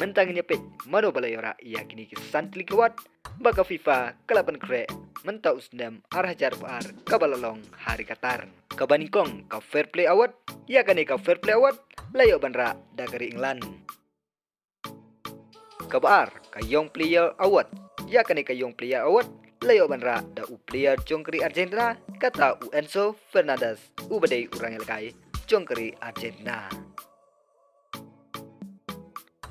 mentang nyepit mano balayora ia kini kisan tilikawat baka FIFA kelapan kre mentau usdam arah jarpar kabalalong hari Qatar kabaningkong ka fair play award ia kani ka fair play award layo banra dagari England kabar ka young player award ia kani ka young player award layo banra da u player jongkeri Argentina kata u Enzo Fernandez u badai urang elkai jongkeri Argentina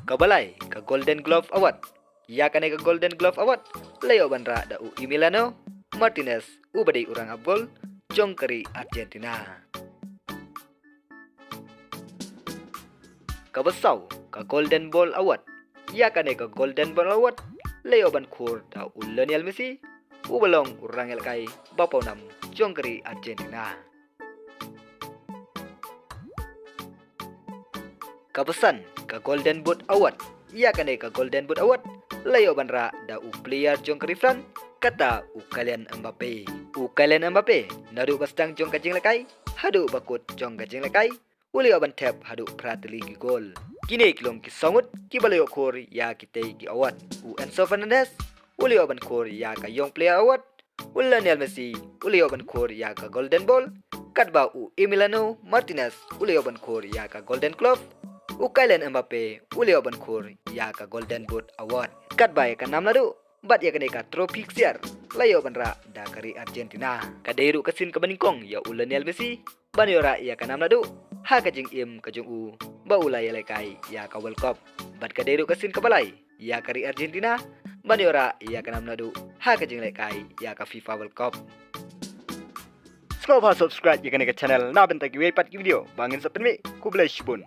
kabalay ka Golden Glove Award ia kani ka Golden Glove Award layo banra da u Emiliano Martinez u badai urang abgol jongkeri Argentina kabasau ka Golden Ball Award ia kani ka Golden Ball Award layo ban khur da u Lionel Messi u balong urang elkai bapau nam jongkeri Argentina kapesan ka Golden Boot Award ia kani ka Golden Boot Award layo banra da u player jongkeri France kata u Kylian Mbappe nadu bastang jong kajing lekai hadu bakut jong kajing lekai ulio ban tap hadu prateli ki gol kini klong ki songut ki balayo khor ya kitei ki award u Enzo Fernandez ulio ban khor ya ka young player award Lionel Messi ulio ban khor ya ka Golden Ball katba u Emiliano Martinez ulio ban khor ya ka Golden Glove u Kylian Mbappe ulio ban khor ya ka Golden Boot Award katba ka nam ladu bat ya kani ka trophy siar layo banra da kari Argentina kadairu kasin kabaningkong ya u Lionel Messi baniora ya ka nam ladu ha kajing im kajung u ba ulay lekai ya ka World Cup bat kadairu kasin kabalay ya kari Argentina baniora ya ka nam ladu ha kajing lekai ya ka FIFA World Cup subscribe ya kani ka channel na bentak ki pat ki video bangin sa penmi ku bless bun